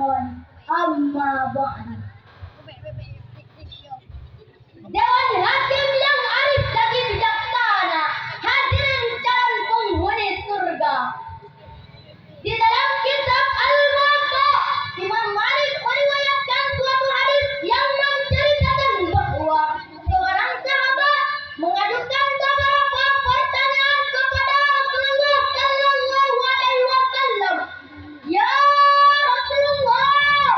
ikhwan, amma ba'du. Dewan Hakim yang arif lagi bijaksana, hadirin calon penghuni surga. Di dalam kitab Al-Waqa, Imam Malik meriwayatkan suatu hadis yang menceritakan bahwa seorang sahabat mengajukan beberapa pertanyaan kepada Rasulullah Sallallahu Alaihi Wasallam. Ya Rasulullah,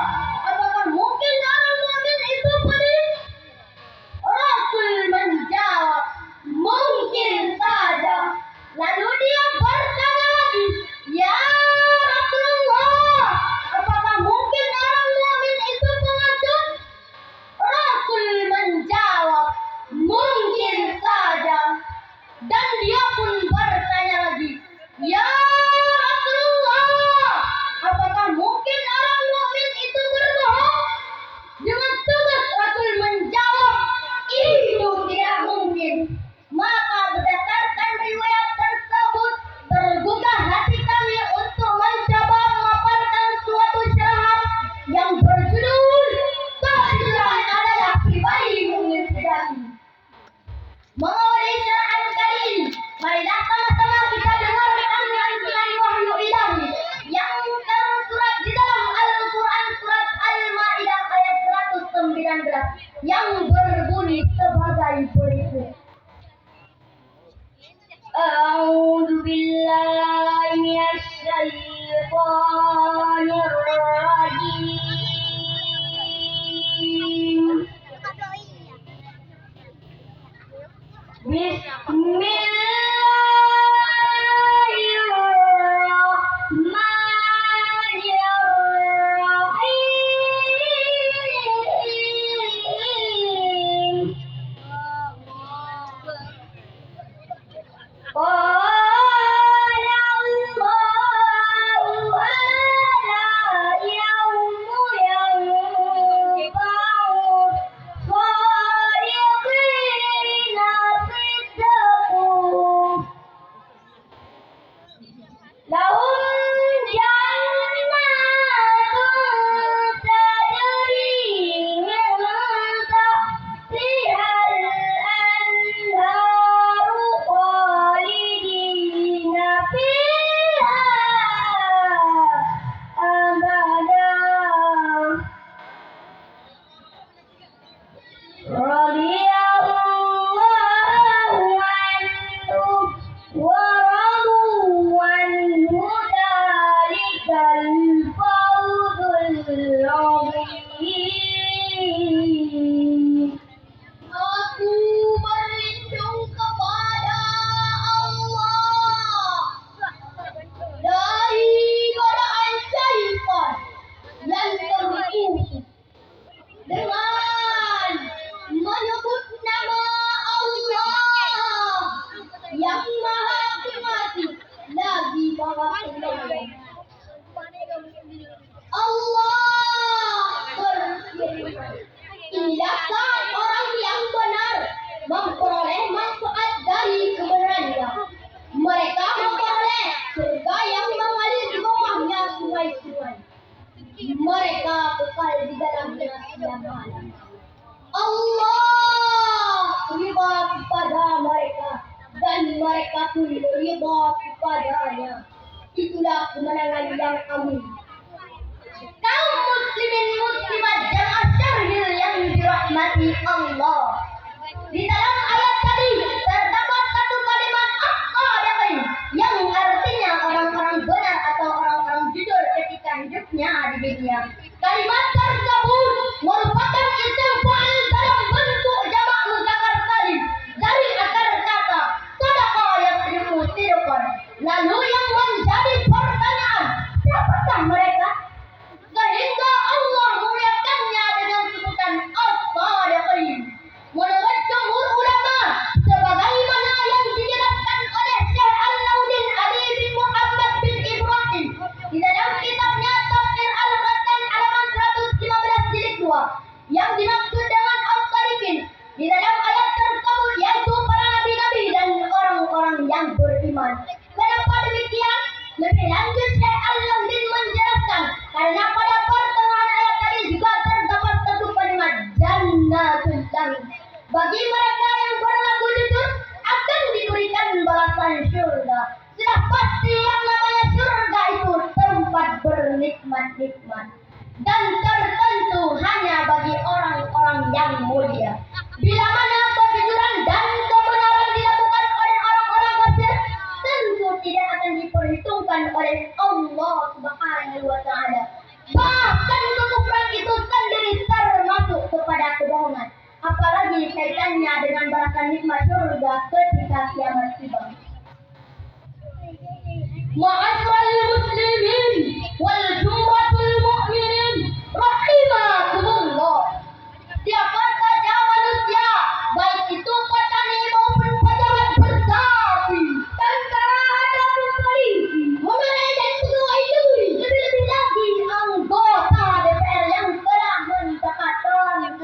apakah mungkin orang mukmin itu pedih? Rasul menjawab, mungkin saja. Lalu dia bertanya lagi, ya Rasulullah, apakah mungkin orang mukmin itu pengecut? Rasul menjawab, mungkin saja. Dan dia pun bertanya lagi, ya Rasulullah, apakah mungkin orang mukmin itu berbohong? Dengan tegas Rasul menjawab, itu tidak mungkin. Maka berdasarkan riwayat tersebut, tergugah hati kami untuk mencoba memaparkan suatu syarah yang berjudul Kehadiran adalah Pribadi Mukmin Sejati. Mengawali syarahan kali ini, marilah sama-sama kita dengarkan lantunan wahyu ilahi yang tersurat di dalam Al-Quran surat Al-Ma'idah ayat 119 yang berbunyi sebagai berikut. A'udzu billahi minasy syaithanir rajim. Bismillahirrahmanirrahim. Qala Allahu ala yawmu yanfa'u shadiqina sidquhum lahum jannatun tajri min tahtiha al-anharu khalidina fiha abada. Radiyallahu anhum wa radu anhu, dzalikal fawzul azim. Aku berlindung kepada Allah dari godaan syaitan yang terkutuk dengan menyebut nama Allah yang Maha Pengasih lagi Maha Penyayang. Allah berfirman, indahkah orang yang benar memperoleh manfaat dari kebenarannya. Mereka memperoleh surga yang mengalir di bawahnya sungai-sungai. Mereka kekal di dalamnya selama-lamanya. Allah ridha kepada mereka dan mereka pun ridha kepadanya. Itulah kemenangan yang amin. Kaum muslimin muslimat jamaah syarhil yang dirahmati Allah. Di dalam ayat tadi terdapat satu kalimat as-sadiqin yang artinya orang-orang benar atau orang-orang jujur ketika hidupnya di dunia. Kalimat tersebut merupakan isim fa'il dalam bentuk jamak muzakkar salim dari akar kata sadaqa yasrifu sidqan. Lalu yang menjadi pertanyaan, siapakah mereka? Sehingga Allah mengingatkannya dengan sebutan as-sadiqin. Menurut jumhur ulama, sebagaimana yang dijelaskan oleh Syekh Alauddin Ali bin Muhammad bin Ibrahim di dalam kitabnya Tafsir Al-Qur'an halaman 115 jilid 2, bernikmat-nikmat dan tertentu hanya bagi orang-orang yang mulia. Bila mana kejujuran dan kebenaran dilakukan oleh orang-orang kafir, tentu tidak akan diperhitungkan oleh Allah Subhanahu wa taala. Bahkan kekufuran itu sendiri termasuk kepada kebohongan. Apalagi kaitannya dengan balasan nikmat surga ketika kiamat tiba. Ma'asyiral muslimin wal jumlatul mu'minin rahimakumullah. Siapa saja manusia, baik itu petani maupun pejabat bersapi, tentara ataupun polisi, pemerintah dan pegawai negeri, lebih-lebih lagi anggota DPR yang telah mendapatkan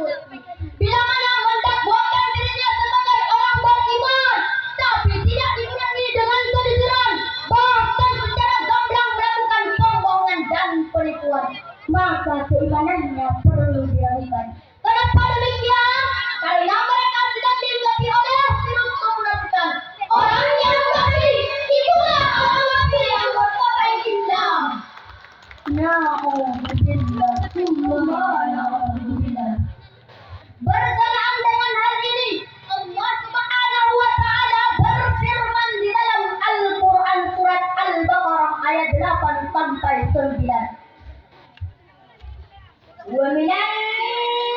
bila mana mendakwakan dirinya sebagai orang beriman, tapi tidak diiringi dengan kejujuran, bahkan secara gamblang melakukan pembohongan dan penipuan, maka keimanannya perlu diragukan. Kenapa demikian? Karena mereka sedang diikuti oleh virus kemunafikan. Orang yang kafir itulah orang kafir yang berpakai Islam. Na'udzubillah, na'udzubillah. Berkenaan dengan hal ini, Allah Subhanahu wa taala berfirman di dalam Al-Qur'an surat Al-Baqarah ayat 8 sampai 9. Wa minan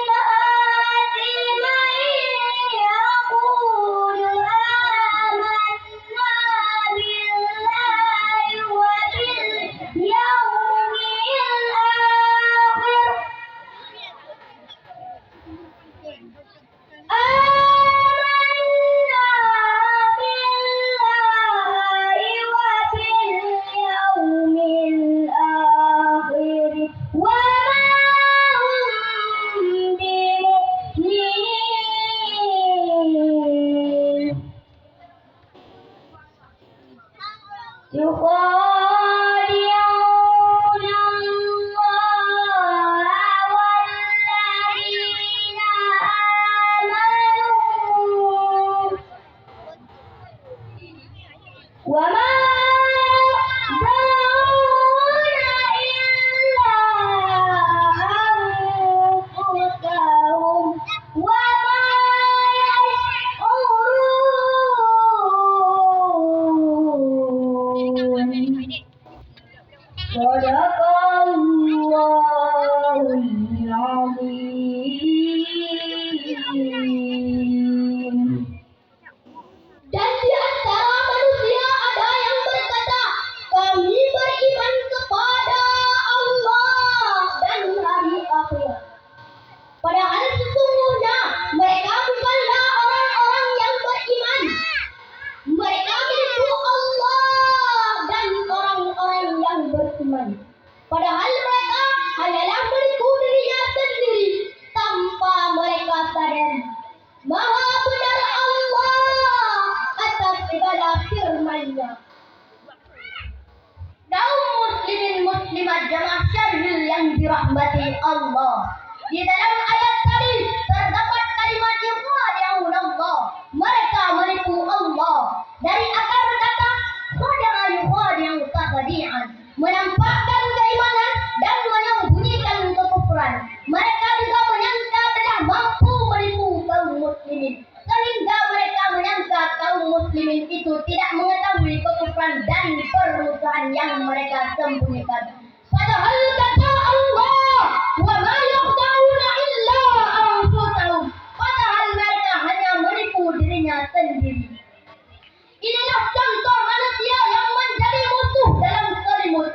nasi man yaqulu amanna billahi wa bil yawmil akhir. يخادعون الله والذين آمنوا وما يخدعون إلا أنفسهم وما يشعرون. Sadaqallahul azim. Dan di antara manusia ada yang berkata, kami beriman kepada Allah dan hari akhir. Padahal sesungguhnya mereka bukanlah orang-orang yang beriman. Mereka menipu Allah dan orang-orang yang beriman. Padahal mereka hanyalah menipu dirinya sendiri tanpa mereka sadar. Maha benar Allah atas segala firman-Nya. Kaum muslimin muslimat jamaah syarhil yang dirahmati Allah. Di dalam ayat tadi terdapat kalimat yukhadi'un Allah. Mereka menipu Allah. Dari akar kata khada'a yukhadi'u takhdi'an, menampakkan keimanan dan menyembunyikan kekufuran. Mereka juga menyangka telah mampu menipu kaum muslimin, sehingga mereka menyangka kaum muslimin itu tidak mengetahui kekufuran dan permusuhan yang mereka sembunyikan. Padahal kata Allah, wa ma yakhda'una illa anfusahum. Padahal mereka hanya menipu dirinya sendiri. Inilah contoh manusia yang menjadi musuh dalam selimut,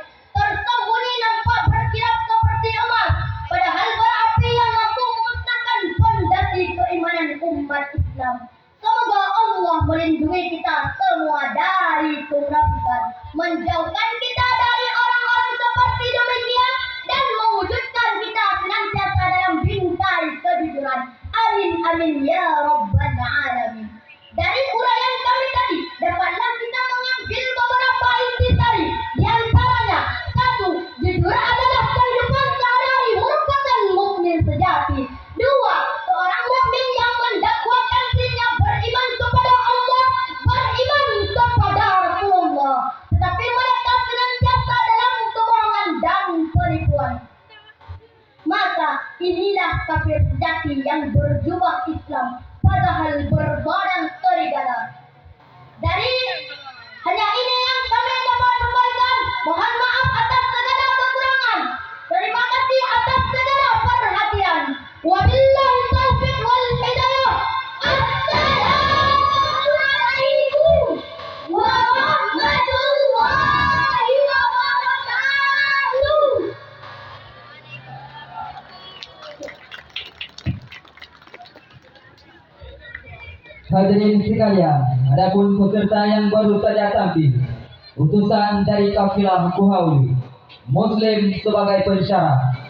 kemajuan. Maka inilah kafir sejati yang berjubah Islam padahal berbadan serigala. Dari hanya ini yang kami dapat sampaikan. Mohon maaf atas segala kekurangan. Terima kasih atas segala perhatian. Wabillahi taufiq wal hidayah. Assalamualaikum warahmatullahi wabarakatuh. Hadirin sekalian, adapun peserta yang baru saja tampil, utusan dari kafilah Buhauli, Muslim sebagai pensyarat.